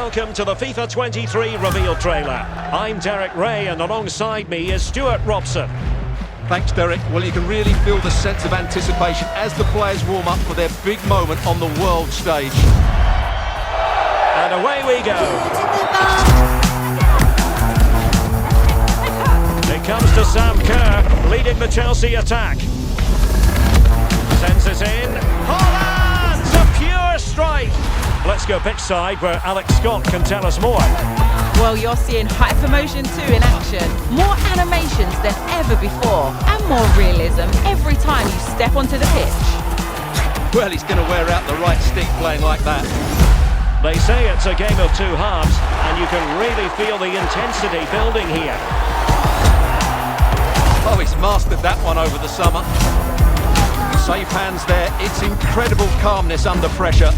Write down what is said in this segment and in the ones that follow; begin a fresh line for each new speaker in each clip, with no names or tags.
welcome to the FIFA 23 reveal trailer. I'm Derek Ray, and alongside me is Stuart Robson.
Thanks, Derek. Well, you can really feel the sense of anticipation as the players warm up for their big moment on the world stage.
And away we go. It comes to Sam Kerr, leading the Chelsea attack. Sends it in. Holland! A pure strike! Let's go pitch side where Alex Scott can tell us more.
Well, you're seeing Hypermotion 2 in action. More animations than ever before. And more realism every time you step onto the pitch.
Well, he's going to wear out the right stick playing like that.
They say it's a game of two halves, and you can really feel the intensity building here.
Oh, he's mastered that one over the summer. Safe hands there. It's incredible calmness under pressure.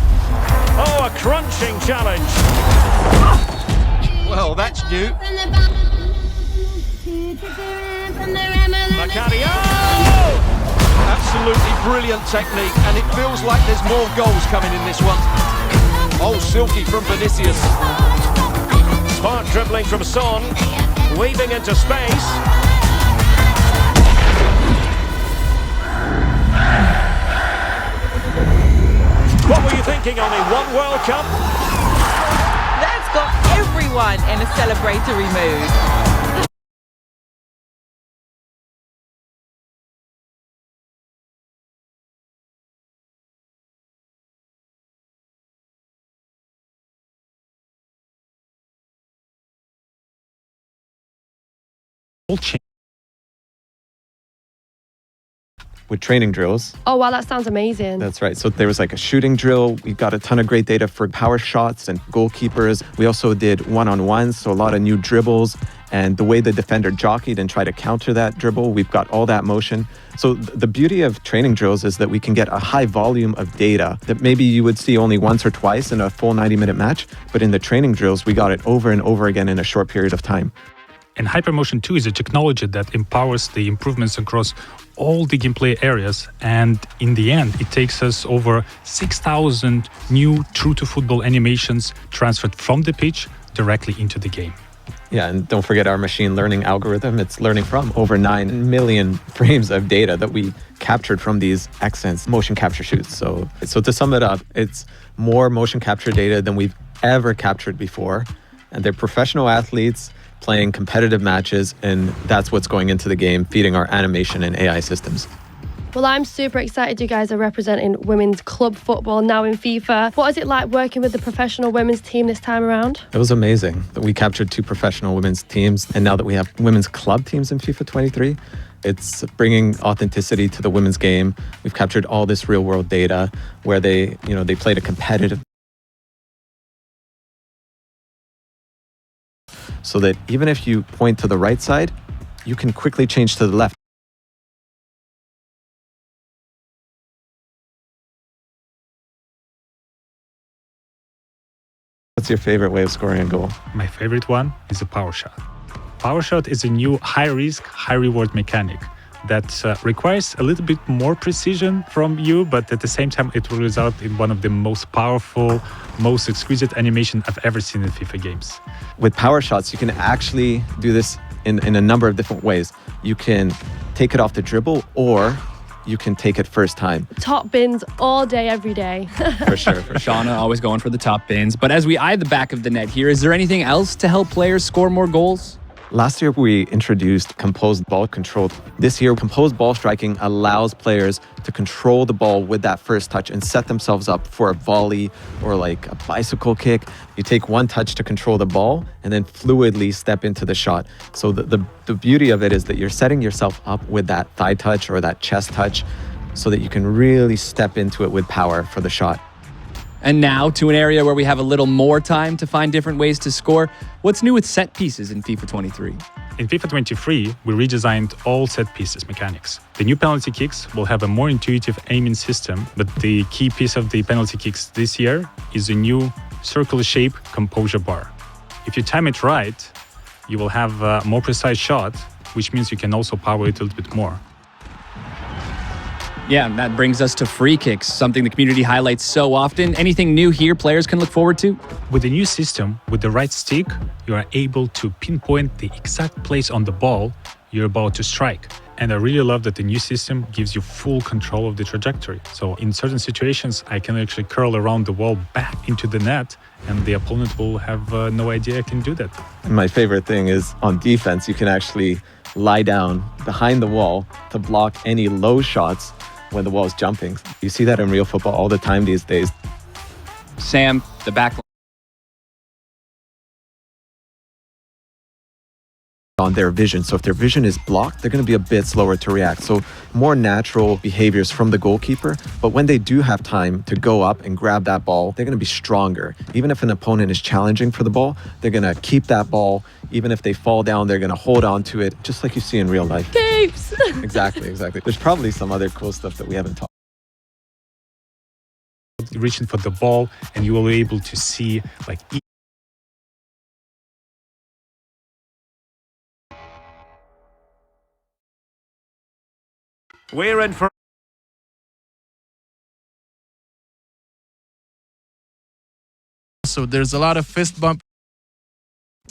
Oh, a crunching challenge.
Well, that's new.
Macario!
Absolutely brilliant technique, and it feels like there's more goals coming in this one. Oh, silky from Vinicius.
Smart dribbling from Son, weaving into space. What were you thinking? Only one World Cup?
That's got everyone in a celebratory mood.
With training drills.
Oh wow, that sounds amazing.
That's right. So there was like a shooting drill. We got a ton of great data for power shots and goalkeepers. We also did one-on-ones, so a lot of new dribbles and the way the defender jockeyed and tried to counter that dribble. We've got all that motion. So the beauty of training drills is that we can get a high volume of data that maybe you would see only once or twice in a full 90-minute match. But in the training drills, we got it over and over again in a short period of time.
And Hypermotion 2 is a technology that empowers the improvements across all the gameplay areas, and in the end it takes us over 6,000 new true-to-football animations transferred from the pitch directly into the game.
Yeah, and don't forget our machine learning algorithm. It's learning from over 9 million frames of data that we captured from these Xsense motion capture shoots. So to sum it up, it's more motion capture data than we've ever captured before, and they're professional athletes playing competitive matches, and that's what's going into the game, feeding our animation and AI systems.
Well, I'm super excited you guys are representing women's club football now in FIFA. What is it like working with the professional women's team this time around?
It was amazing that we captured 2 professional women's teams, and now that we have women's club teams in FIFA 23, it's bringing authenticity to the women's game. We've captured all this real-world data where they played a competitive, so that even if you point to the right side, you can quickly change to the left. What's your favorite way of scoring a goal?
My favorite one is a power shot. Power shot is a new high-risk, high-reward mechanic that requires a little bit more precision from you, but at the same time it will result in one of the most powerful, most exquisite animation I've ever seen in FIFA games.
With power shots, you can actually do this in a number of different ways. You can take it off the dribble, or you can take it first time.
Top bins all day, every day.
For sure.
Shauna always going for the top bins. But as we eye the back of the net here, is there anything else to help players score more goals?
Last year, we introduced composed ball control. This year, composed ball striking allows players to control the ball with that first touch and set themselves up for a volley or like a bicycle kick. You take one touch to control the ball and then fluidly step into the shot. So the beauty of it is that you're setting yourself up with that thigh touch or that chest touch so that you can really step into it with power for the shot.
And now to an area where we have a little more time to find different ways to score. What's new with set pieces in FIFA 23?
In FIFA 23, we redesigned all set pieces mechanics. The new penalty kicks will have a more intuitive aiming system, but the key piece of the penalty kicks this year is a new circular shape composure bar. If you time it right, you will have a more precise shot, which means you can also power it a little bit more.
Yeah, and that brings us to free kicks, something the community highlights so often. Anything new here players can look forward to?
With the new system, with the right stick, you are able to pinpoint the exact place on the ball you're about to strike. And I really love that the new system gives you full control of the trajectory. So in certain situations, I can actually curl around the wall back into the net, and the opponent will have no idea I can do that.
And my favorite thing is on defense, you can actually lie down behind the wall to block any low shots when the wall is jumping. You see that in real football all the time these days.
Sam, the back
on their vision. So if their vision is blocked, they're going to be a bit slower to react. So more natural behaviors from the goalkeeper. But when they do have time to go up and grab that ball, they're going to be stronger. Even if an opponent is challenging for the ball, they're going to keep that ball. Even if they fall down, they're going to hold on to it, just like you see in real life.
Keeps.
Exactly. There's probably some other cool stuff that we haven't talked.
Reaching for the ball, and you will be able to see like
We're in for...
So there's a lot of fist bump.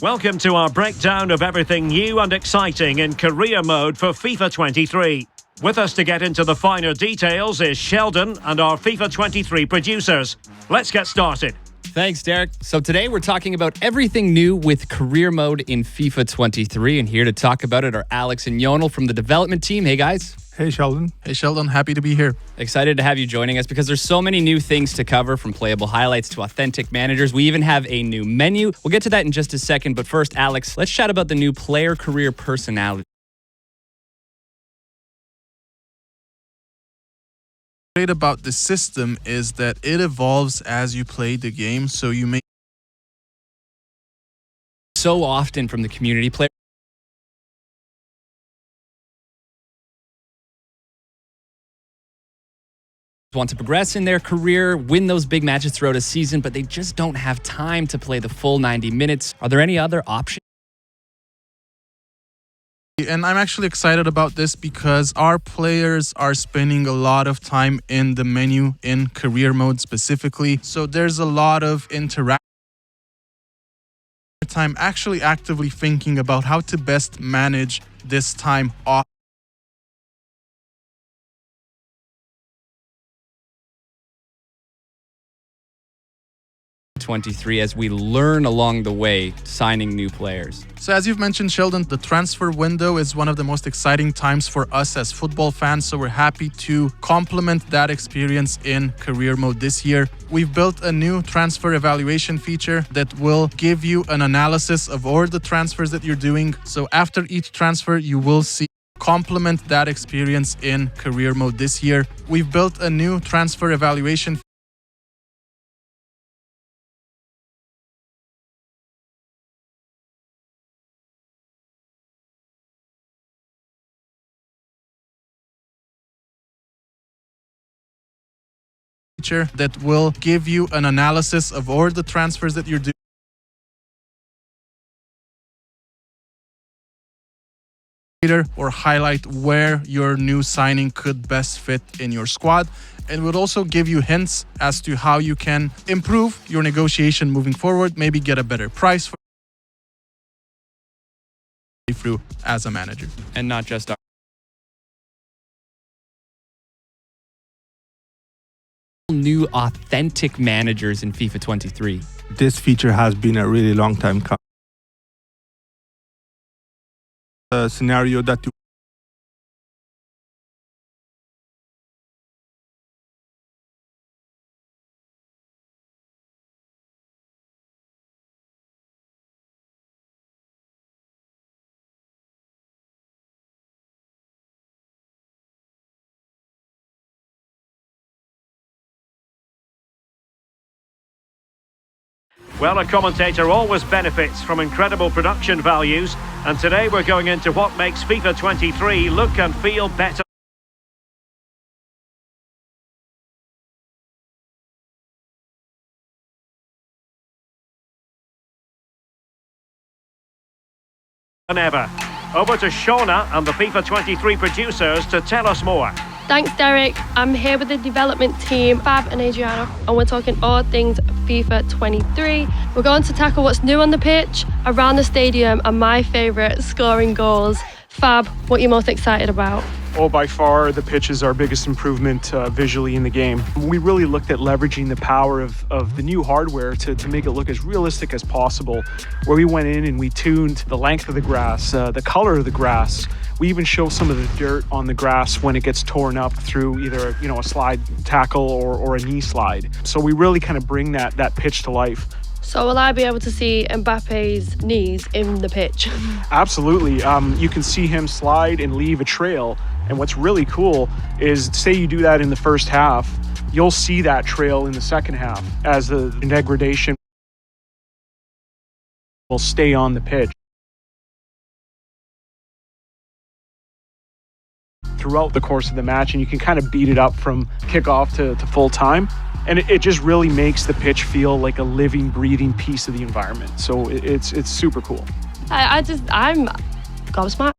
Welcome to our breakdown of everything new and exciting in career mode for FIFA 23. With us to get into the finer details is Sheldon and our FIFA 23 producers. Let's get started.
Thanks, Derek. So today we're talking about everything new with career mode in FIFA 23. And here to talk about it are Alex and Yonel from the development team. Hey, guys.
Hey, Sheldon. Hey, Sheldon. Happy to be here.
Excited to have you joining us because there's so many new things to cover, from playable highlights to authentic managers. We even have a new menu. We'll get to that in just a second. But first, Alex, let's chat about the new player career personality.
Great about the system is that it evolves as you play the game, so you may
So often from the community, players want to progress in their career, win those big matches throughout a season, but they just don't have time to play the full 90 minutes. Are there any other options?
And I'm actually excited about this because our players are spending a lot of time in the menu in career mode specifically. So there's a lot of interaction time actually actively thinking about how to best manage this time off.
23 as we learn along the way, signing new players.
So as you've mentioned, Sheldon, the transfer window is one of the most exciting times for us as football fans, so we're happy to complement that experience in career mode this year. We've built a new transfer evaluation feature that will give you an analysis of all the transfers that you're doing. So after each transfer, you will see complement that experience in career mode this year. We've built a new transfer evaluation feature that will give you an analysis of all the transfers that you're doing or highlight where your new signing could best fit in your squad. It would also give you hints as to how you can improve your negotiation moving forward, maybe get a better price for through as a manager.
And not just our new authentic managers in FIFA 23.
This feature has been a really long time coming. A scenario that you
Well, a commentator always benefits from incredible production values, and today we're going into what makes FIFA 23 look and feel better than ever. Over to Shona and the FIFA 23 producers to tell us more.
Thanks, Derek. I'm here with the development team, Fab and Adriano, and we're talking all things FIFA 23. We're going to tackle what's new on the pitch, around the stadium, and my favourite, scoring goals. Fab, what are you most excited about?
Oh, by far, the pitch is our biggest improvement visually in the game. We really looked at leveraging the power of the new hardware to make it look as realistic as possible, where we went in and we tuned the length of the grass, the color of the grass. We even show some of the dirt on the grass when it gets torn up through either a slide tackle or a knee slide. So we really kind of bring that pitch to life.
So will I be able to see Mbappe's knees in the pitch?
Absolutely. You can see him slide and leave a trail. And what's really cool is, say you do that in the first half, you'll see that trail in the second half as the degradation will stay on the pitch. Throughout the course of the match, and you can kind of beat it up from kickoff to full time. And it just really makes the pitch feel like a living, breathing piece of the environment. So it's super cool.
I'm gobsmacked.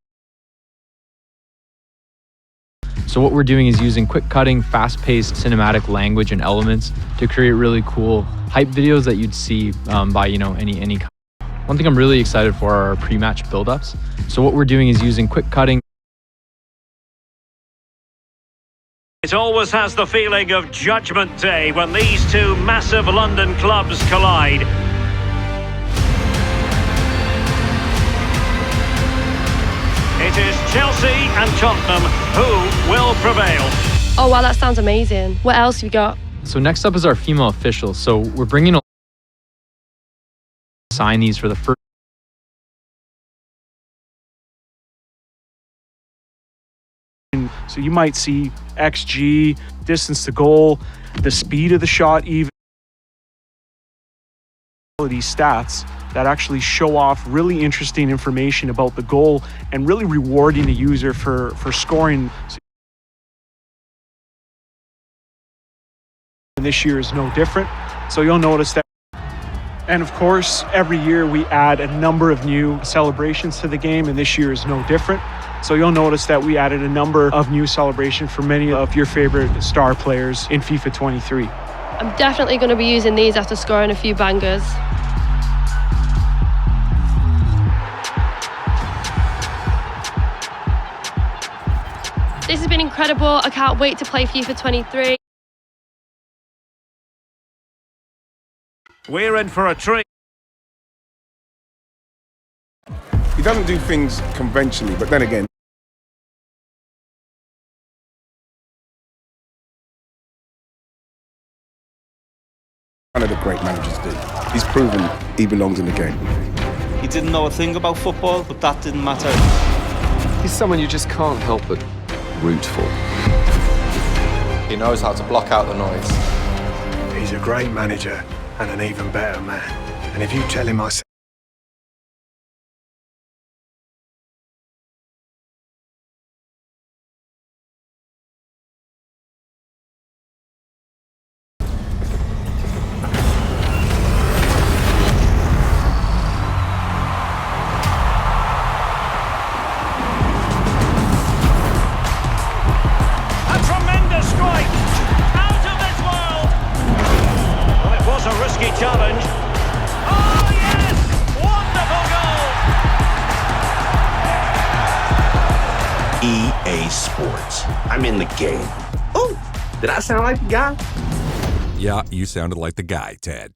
So what we're doing is using quick cutting, fast-paced cinematic language and elements to create really cool hype videos that you'd see by any. One thing I'm really excited for are our pre-match build-ups. So what we're doing is using quick cutting.
It always has the feeling of Judgment Day when these two massive London clubs collide. It is Chelsea and Tottenham who will prevail.
Oh wow, that sounds amazing. What else you got?
So next up is our female officials. So we're bringing a sign these for the first.
So you might see XG, distance to goal, the speed of the shot, even these stats that actually show off really interesting information about the goal and really rewarding the user for scoring. And this year is no different. So you'll notice that. And of course, every year we add a number of new celebrations to the game, and this year is no different. So you'll notice that we added a number of new celebrations for many of your favorite star players in FIFA 23.
I'm definitely going to be using these after scoring a few bangers. This has been incredible. I can't wait to play FIFA 23.
We're in for a treat.
He doesn't do things conventionally, but then again, one of the great managers do. He's proven he belongs in the game.
He didn't know a thing about football, but that didn't matter.
He's someone you just can't help but root for.
He knows how to block out the noise.
He's a great manager and an even better man. And if you tell him I said
challenge. Oh, yes! Wonderful goal!
EA Sports. I'm in the game. Oh, did I sound like the guy?
Yeah, you sounded like the guy, Ted.